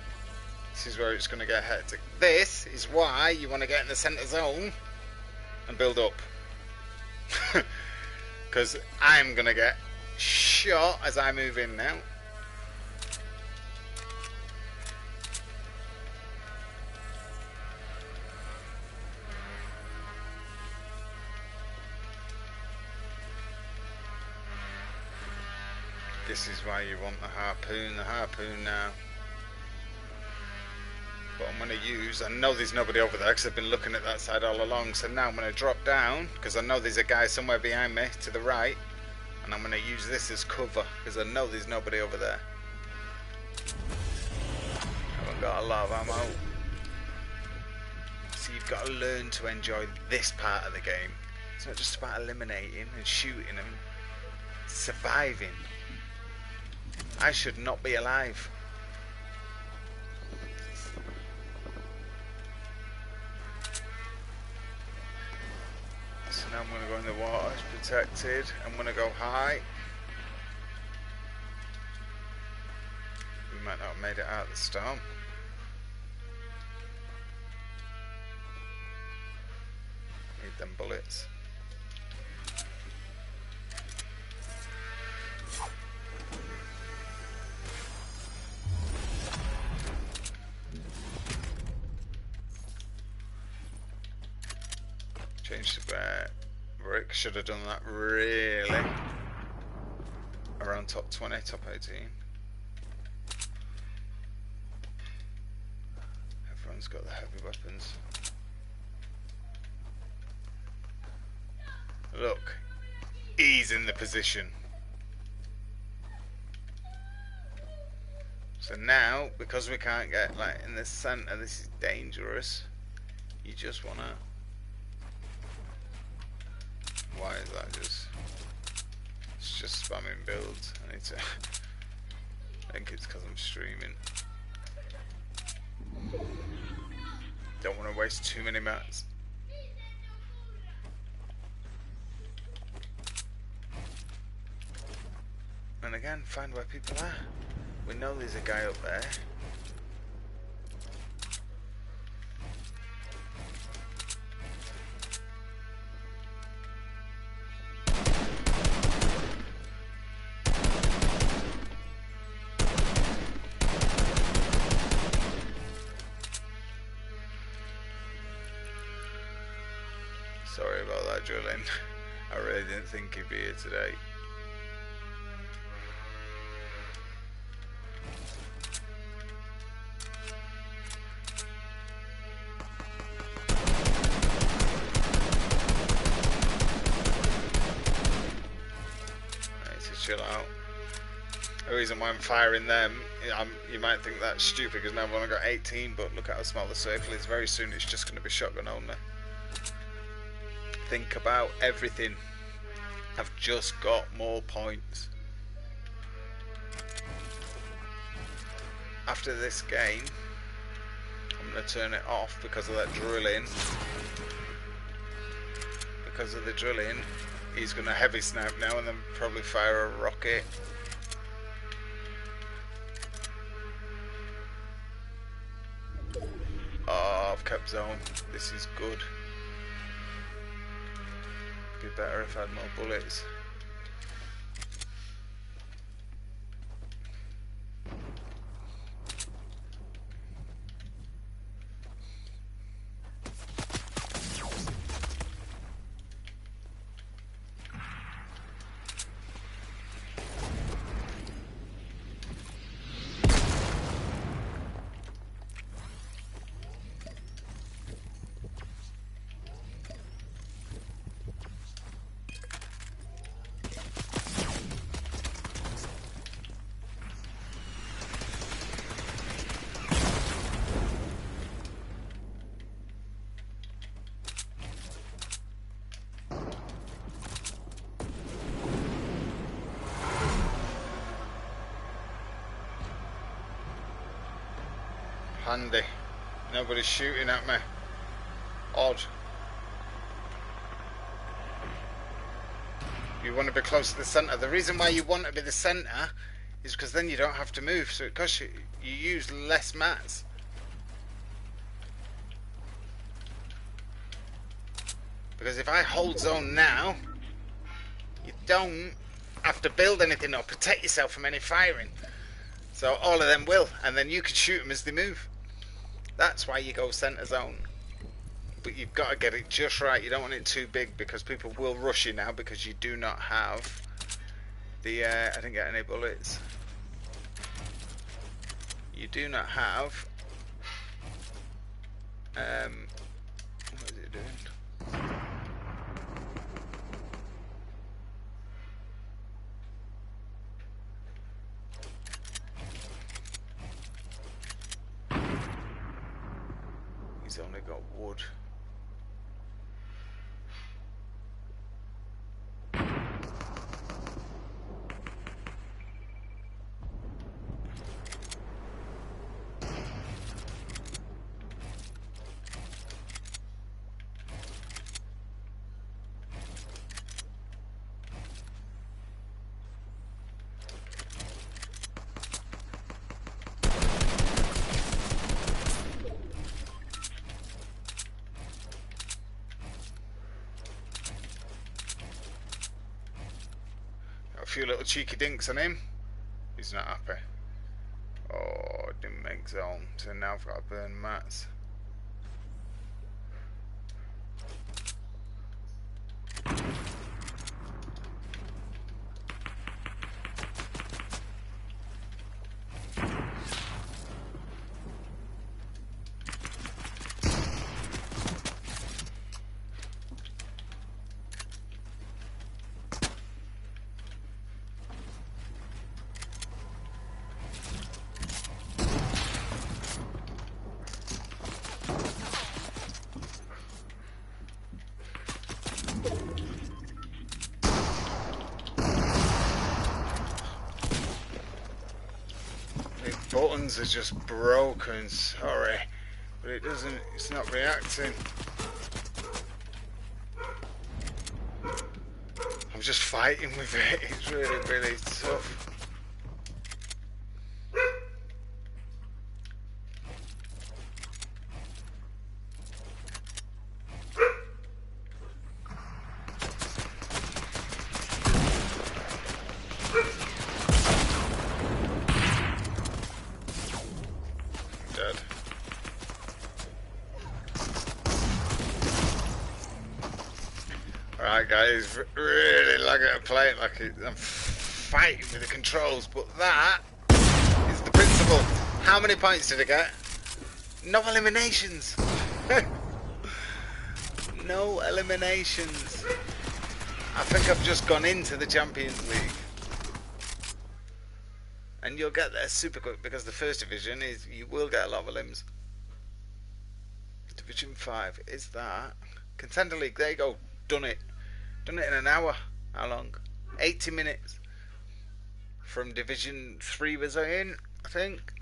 This is where it's going to get hectic. This is why you want to get in the centre zone and build up. Because I'm going to get shot as I move in now. This is why you want the harpoon now. But I'm going to use, I know there's nobody over there because I've been looking at that side all along, so now I'm going to drop down because I know there's a guy somewhere behind me to the right, and I'm going to use this as cover because I know there's nobody over there. I haven't got a lot of ammo. So you've got to learn to enjoy this part of the game. It's not just about eliminating and shooting them, it's surviving. I should not be alive. So now I'm going to go in the water, it's protected. I'm going to go high. We might not have made it out of the storm. Need them bullets. Change the brick. Should have done that really around top 20, top 18. Everyone's got the heavy weapons. Look, he's in the position. So now, because we can't get like in the center, this is dangerous. You just wanna. Why is that just? It's just spamming builds. I need to. I think it's because I'm streaming. Don't want to waste too many mats. And again, find where people are. We know there's a guy up there. Sorry about that, Julian. I really didn't think he'd be here today. chill out. The reason why I'm firing them, you might think that's stupid because now I've only got 18, but look at how small the circle is. Very soon it's just going to be shotgun only. Think about everything. I've just got more points. After this game, I'm going to turn it off because of that drilling. Because of the drilling, he's going to heavy snipe now and then probably fire a rocket. Oh, I've kept zone. This is good. Be better if I had more bullets. Handy. Nobody's shooting at me. Odd. You want to be close to the centre. The reason why you want to be the centre is because then you don't have to move, so it costs you use less mats. Because if I hold zone now, you don't have to build anything or protect yourself from any firing. So all of them will, and then you can shoot them as they move. That's why you go centre zone. But you've got to get it just right. You don't want it too big because people will rush you now because you do not have the... I didn't get any bullets. You do not have... what is it doing? He's only got wood. A few little cheeky dinks on him. He's not happy. Oh, didn't make zone. So now I've got to burn mats. Buttons are just broken, sorry, but it's not reacting. I'm just fighting with it, it's really, really tough. Alright guys, really lagging at playing like I'm fighting with the controls, but that is the principle. How many points did I get? No eliminations. No eliminations. I think I've just gone into the Champions League. and you'll get there super quick because the first division is you will get a lot of limbs. Division 5 is that contender league. There you go, done it in an hour. How long? 80 minutes. From Division 3 was I in, I think.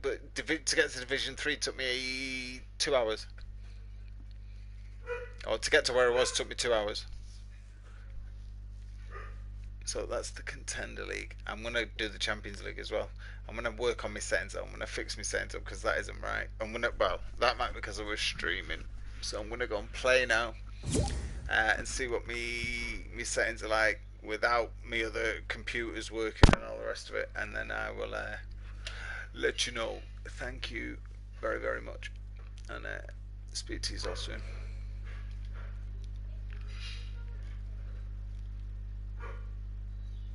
But to get to Division 3 took me 2 hours. Or to get to where I was took me 2 hours. So that's the contender league. I'm going to do the Champions League as well. I'm going to work on my settings. I'm going to fix my settings up because that isn't right. That might be because I was streaming. So I'm going to go and play now and see what my settings are like without me other computers working and all the rest of it. And then I will let you know. Thank you very, very much. And speak to you all soon.